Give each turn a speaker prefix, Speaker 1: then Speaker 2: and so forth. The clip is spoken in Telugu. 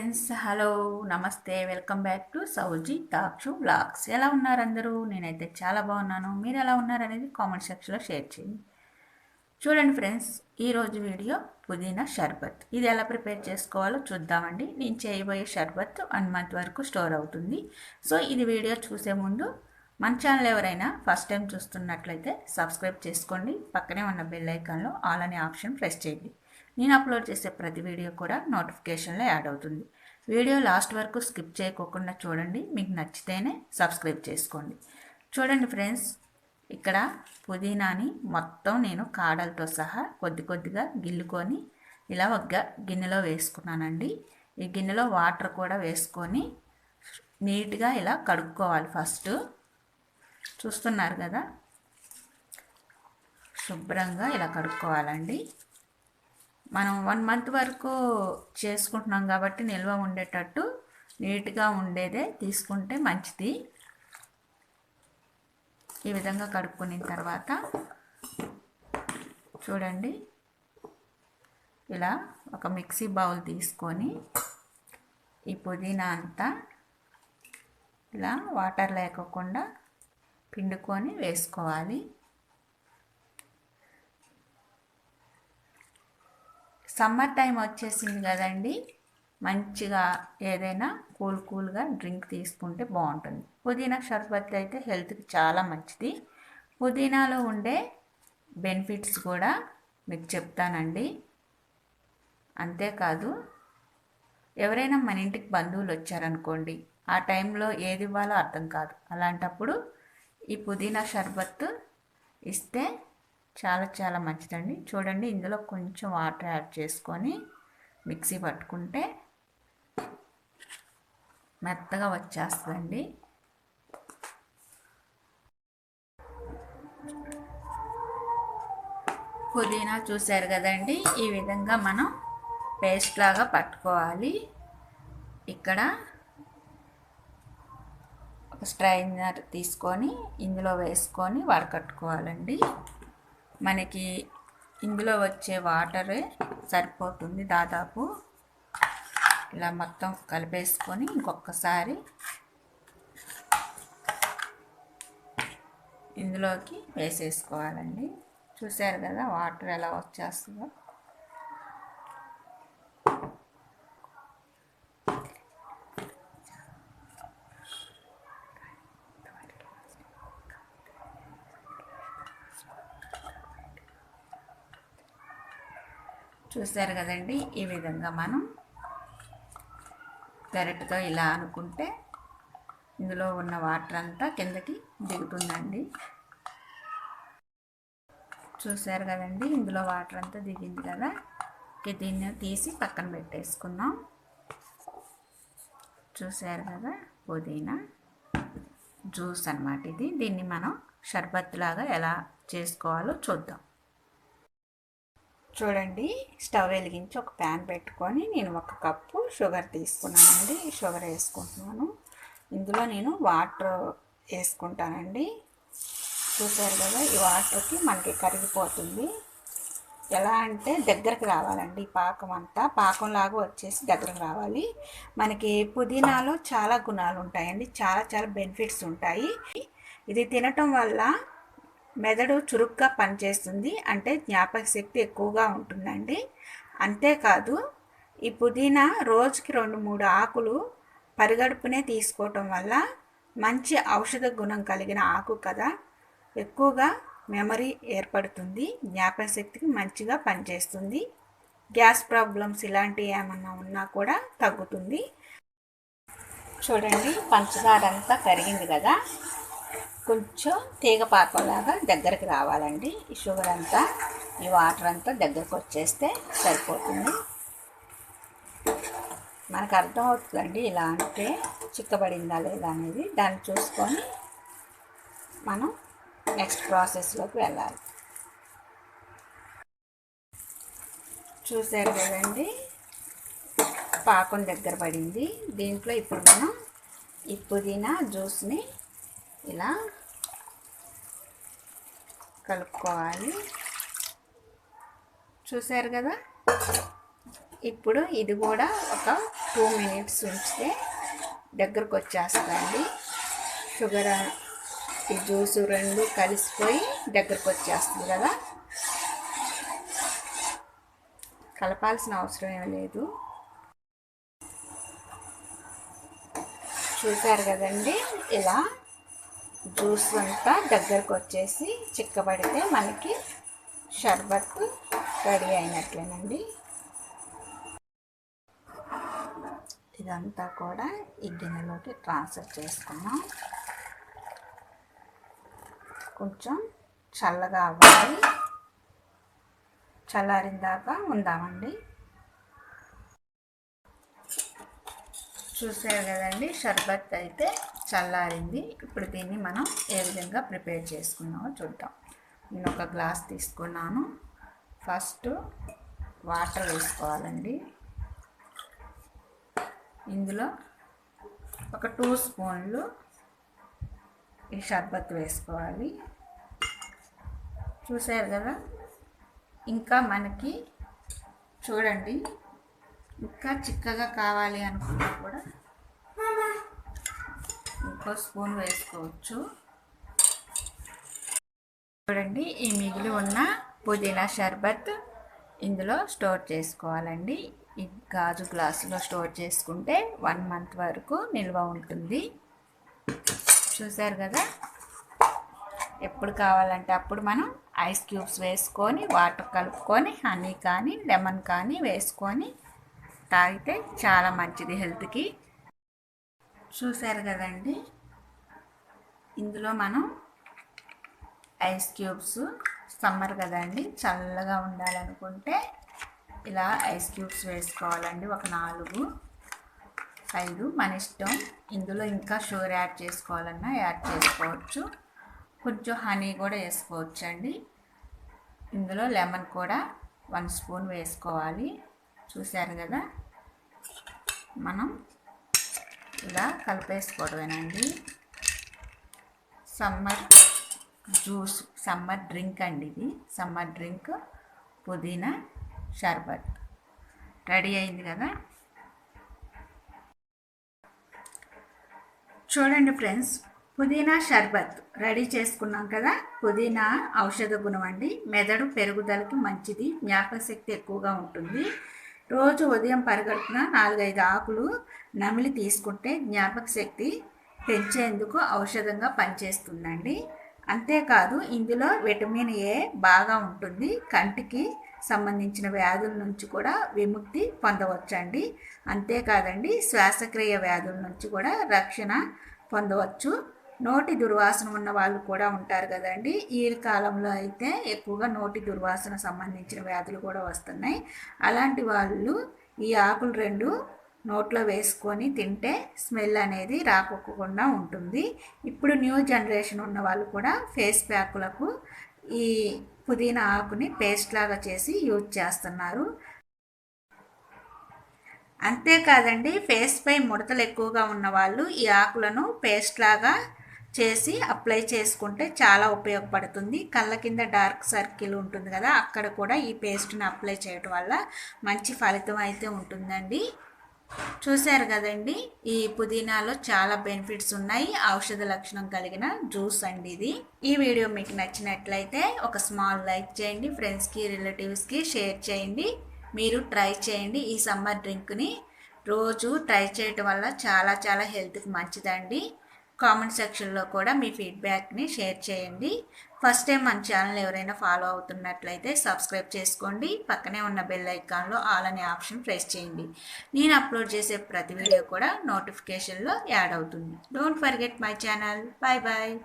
Speaker 1: ఫ్రెండ్స్, హలో, నమస్తే, వెల్కమ్ బ్యాక్ టు సౌజీ టాక్షు బ్లాగ్స్. ఎలా ఉన్నారు అందరూ? నేనైతే చాలా బాగున్నాను. మీరు ఎలా ఉన్నారు అనేది కామెంట్ సెక్షన్లో షేర్ చేయండి. చూడండి ఫ్రెండ్స్, ఈరోజు వీడియో పుదీనా షర్బత్. ఇది ఎలా ప్రిపేర్ చేసుకోవాలో చూద్దామండి. నేను చేయబోయే షర్బత్ 1 మంత్ వరకు స్టోర్ అవుతుంది. సో ఇది వీడియో చూసే ముందు మన ఛానల్ ఎవరైనా ఫస్ట్ టైం చూస్తున్నట్లయితే సబ్స్క్రైబ్ చేసుకోండి. పక్కనే ఉన్న బెల్ ఐకాన్లో ఆల్ అనే ఆప్షన్ ప్రెస్ చేయండి. నేను అప్లోడ్ చేసే ప్రతి వీడియో కూడా నోటిఫికేషన్లో యాడ్ అవుతుంది. వీడియో లాస్ట్ వరకు స్కిప్ చేయకోకుండా చూడండి. మీకు నచ్చితేనే సబ్స్క్రైబ్ చేసుకోండి. చూడండి ఫ్రెండ్స్, ఇక్కడ పుదీనాని మొత్తం నేను కాడలతో సహా కొద్ది కొద్దిగా గిల్లుకొని ఇలా ఒక గిన్నెలో వేసుకున్నానండి. ఈ గిన్నెలో వాటర్ కూడా వేసుకొని నీట్గా ఇలా కడుక్కోవాలి. ఫస్ట్ చూస్తున్నారు కదా, శుభ్రంగా ఇలా కడుక్కోవాలండి. మనం 1 మంత్ వరకు చేసుకుంటున్నాం కాబట్టి నిల్వ ఉండేటట్టు నీట్గా ఉండేదే తీసుకుంటే మంచిది. ఈ విధంగా కడుక్కున్న తర్వాత చూడండి, ఇలా ఒక మిక్సీ బౌల్ తీసుకొని ఈ పుదీనా అంతా ఇలా వాటర్ లేకోకుండా పిండుకొని వేసుకోవాలి. సమ్మర్ టైం వచ్చేసింది కదండి, మంచిగా ఏదైనా కూల్గా డ్రింక్ తీసుకుంటే బాగుంటుంది. పుదీనా షర్బత్ అయితే హెల్త్కి చాలా మంచిది. పుదీనాలో ఉండే బెనిఫిట్స్ కూడా మీకు చెప్తానండి. అంతేకాదు, ఎవరైనా మన ఇంటికి బంధువులు వచ్చారనుకోండి, ఆ టైంలో ఏది ఇవ్వాలో అర్థం కాదు. అలాంటప్పుడు ఈ పుదీనా షర్బత్ ఇస్తే చాలా మంచిదండి. చూడండి, ఇందులో కొంచెం వాటర్ యాడ్ చేసుకొని మిక్సీ పట్టుకుంటే మెత్తగా వచ్చేస్తుందండి. పుదీనా చూశారు కదండి, ఈ విధంగా మనం పేస్ట్ లాగా పట్టుకోవాలి. ఇక్కడ ఒక స్ట్రైనర్ తీసుకొని ఇందులో వేసుకొని వడకట్టుకోవాలండి. మనకి ఇందులో వచ్చే వాటరే సరిపోతుంది దాదాపు. ఇలా మొత్తం కలిపేసుకొని ఇంకొకసారి ఇందులోకి వేసేసుకోవాలండి. చూశారు కదా వాటర్ ఎలా వచ్చేస్తుందో. చూశారు కదండి, ఈ విధంగా మనం గరిటెతో ఇలా అనుకుంటే ఇందులో ఉన్న వాటర్ అంతా కిందకి దిగుతుందండి. చూశారు కదండి, ఇందులో వాటర్ అంతా దిగింది కదా. దీన్ని తీసి పక్కన పెట్టేసుకుందాం. చూశారు కదా, పుదీనా జ్యూస్ అన్నమాట ఇది. దీన్ని మనం షర్బత్ లాగా ఎలా చేసుకోవాలో చూద్దాం. చూడండి, స్టవ్ వెలిగించి ఒక ప్యాన్ పెట్టుకొని నేను 1 కప్పు షుగర్ తీసుకున్నానండి. షుగర్ వేసుకుంటున్నాను. ఇందులో నేను వాటర్ వేసుకుంటానండి. చూసారు కదా, ఈ వాటర్కి మనకి కరిగిపోతుంది. ఎలా అంటే దగ్గరకు రావాలండి. పాకం అంతా పాకంలాగా వచ్చేసి దగ్గరకు రావాలి. మనకి పుదీనాలో చాలా గుణాలు ఉంటాయండి, చాలా బెనిఫిట్స్ ఉంటాయి. ఇది తినటం వల్ల మెదడు చురుగ్గా పనిచేస్తుంది, అంటే జ్ఞాపక శక్తి ఎక్కువగా ఉంటుందండి. అంతేకాదు, ఈ పుదీనా రోజుకి 2-3 ఆకులు పరిగడుపునే తీసుకోవటం వల్ల మంచి ఔషధ గుణం కలిగిన ఆకు కదా, ఎక్కువగా మెమరీ ఏర్పడుతుంది, జ్ఞాపక శక్తికి మంచిగా పనిచేస్తుంది. గ్యాస్ ప్రాబ్లమ్స్ ఇలాంటివి ఏమన్నా ఉన్నా కూడా తగ్గుతుంది. చూడండి, పంచదార అంతా కరిగింది కదా, కొంచెం తీగ పాకంలాగా దగ్గరికి రావాలండి. ఈ షుగర్ అంతా, ఈ వాటర్ అంతా దగ్గరకు వచ్చేస్తే సరిపోతుంది. మనకు అర్థమవుతుందండి ఇలా అంటే చిక్కబడిందా లేదా అనేది. దాన్ని చూసుకొని మనం నెక్స్ట్ ప్రాసెస్లోకి వెళ్ళాలి. చూసారు కదండి, పాకం దగ్గర పడింది. దీంట్లో ఇప్పుడు మనం ఈ పుదీనా జ్యూస్ని ఇలా కలుపుకోవాలి. చూసారు కదా, ఇప్పుడు ఇది కూడా ఒక 2 మినిట్స్ ఉంచితే దగ్గరకు వచ్చేస్తుంది. షుగర్ ఈ జ్యూసు రెండు కలిసిపోయి దగ్గరకు వచ్చేస్తుంది కదా. కలపాల్సిన అవసరం ఏం లేదు. చూసారు కదండి, ఇలా జ్యూస్ అంతా దగ్గరకు వచ్చేసి చిక్కబడితే మనకి షర్బత్ రెడీ అయినట్లేనండి. ఇదంతా కూడా ఈ గిన్నెలోకి ట్రాన్స్ఫర్ చేసుకున్నాం. కొంచెం చల్లగా అవ్వాలి, చల్లారిన దాకా ఉందామండి. చూసారు కదండి, షర్బత్ అయితే చల్లారింది. ఇప్పుడు దీన్ని మనం ఏ విధంగా ప్రిపేర్ చేసుకున్నామో చూద్దాం. నేను ఒక గ్లాస్ తీసుకున్నాను. ఫస్ట్ వాటర్ వేసుకోవాలండి. ఇందులో ఒక 2 స్పూన్లు ఈ షర్బత్ వేసుకోవాలి. చూసారు కదా, ఇంకా మనకి చూడండి, ఇంకా చిక్కగా కావాలి అనుకున్నా కూడా ఇంకో స్పూన్ వేసుకోవచ్చు. చూడండి, ఈ మిగిలి ఉన్న పుదీనా షర్బత్ ఇందులో స్టోర్ చేసుకోవాలండి. ఈ గాజు గ్లాసులో స్టోర్ చేసుకుంటే 1 మంత్ వరకు నిల్వ ఉంటుంది. చూసారు కదా, ఎప్పుడు కావాలంటే అప్పుడు మనం ఐస్ క్యూబ్స్ వేసుకొని వాటర్ కలుపుకొని హనీ కానీ లెమన్ కానీ వేసుకొని తాగితే చాలా మంచిది హెల్త్కి. చూసారు కదండి, ఇందులో మనం ఐస్ క్యూబ్స్, సమ్మర్ కదండి చల్లగా ఉండాలనుకుంటే ఇలా ఐస్ క్యూబ్స్ వేసుకోవాలండి. ఒక 4, 5 మన ఇష్టం. ఇందులో ఇంకా షుగర్ యాడ్ చేసుకోవాలన్నా యాడ్ చేసుకోవచ్చు. కొంచెం హనీ కూడా వేసుకోవచ్చు అండి. ఇందులో లెమన్ కూడా 1 స్పూన్ వేసుకోవాలి. చూసారు కదా, మనం ఇలా కలిపేసుకోవడమేనండి. సమ్మర్ జ్యూస్, సమ్మర్ డ్రింక్ అండి ఇది. సమ్మర్ డ్రింక్ పుదీనా షర్బత్ రెడీ అయింది కదా. చూడండి ఫ్రెండ్స్, పుదీనా షర్బత్ రెడీ చేసుకున్నాం కదా. పుదీనా ఔషధ గుణం అండి, మెదడు పెరుగుదలకి మంచిది, జ్ఞాపకశక్తి ఎక్కువగా ఉంటుంది. రోజు ఉదయం పరిగెడుతున్న 4-5 ఆకులు నమిలి తీసుకుంటే జ్ఞాపక శక్తి పెంచేందుకు ఔషధంగా పనిచేస్తుందండి. అంతేకాదు ఇందులో విటమిన్ ఏ బాగా ఉంటుంది. కంటికి సంబంధించిన వ్యాధుల నుంచి కూడా విముక్తి పొందవచ్చండి. అంతేకాదండి, శ్వాసక్రియ వ్యాధుల నుంచి కూడా రక్షణ పొందవచ్చు. నోటి దుర్వాసన ఉన్న వాళ్ళు కూడా ఉంటారు కదండి. ఈ కాలంలో అయితే ఎక్కువగా నోటి దుర్వాసన సంబంధించిన వ్యాధులు కూడా వస్తున్నాయి. అలాంటి వాళ్ళు ఈ ఆకులు 2 నోట్లో వేసుకొని తింటే స్మెల్ అనేది రాకోకుండా ఉంటుంది. ఇప్పుడు న్యూ జనరేషన్ ఉన్న వాళ్ళు కూడా ఫేస్ ప్యాకులకు ఈ పుదీనా ఆకుని పేస్ట్ లాగా చేసి యూజ్ చేస్తున్నారు. అంతేకాదండి, ఫేస్పై ముడతలు ఎక్కువగా ఉన్న వాళ్ళు ఈ ఆకులను పేస్ట్ లాగా చేసి అప్లై చేసుకుంటే చాలా ఉపయోగపడుతుంది. కళ్ళ కింద డార్క్ సర్కిల్ ఉంటుంది కదా, అక్కడ కూడా ఈ పేస్ట్ని అప్లై చేయడం వల్ల మంచి ఫలితం అయితే ఉంటుందండి. చూశారు కదండి, ఈ పుదీనాలో చాలా బెనిఫిట్స్ ఉన్నాయి. ఔషధ లక్షణం కలిగిన జ్యూస్ అండి ఇది. ఈ వీడియో మీకు నచ్చినట్లయితే ఒక స్మాల్ లైక్ చేయండి, ఫ్రెండ్స్కి రిలేటివ్స్కి షేర్ చేయండి. మీరు ట్రై చేయండి. ఈ సమ్మర్ డ్రింక్ని రోజు ట్రై చేయటం వల్ల చాలా చాలా హెల్త్కి మంచిదండి. కామెంట్ సెక్షన్లో కూడా మీ ఫీడ్బ్యాక్ని షేర్ చేయండి. ఫస్ట్ టైం మన ఛానల్ ఎవరైనా ఫాలో అవుతున్నట్లయితే సబ్స్క్రైబ్ చేసుకోండి. పక్కనే ఉన్న బెల్ ఐకాన్లో ఆల్ అనే ఆప్షన్ ప్రెస్ చేయండి. నేను అప్లోడ్ చేసే ప్రతి వీడియో కూడా నోటిఫికేషన్లో యాడ్ అవుతుంది. Don't forget my channel. Bye bye.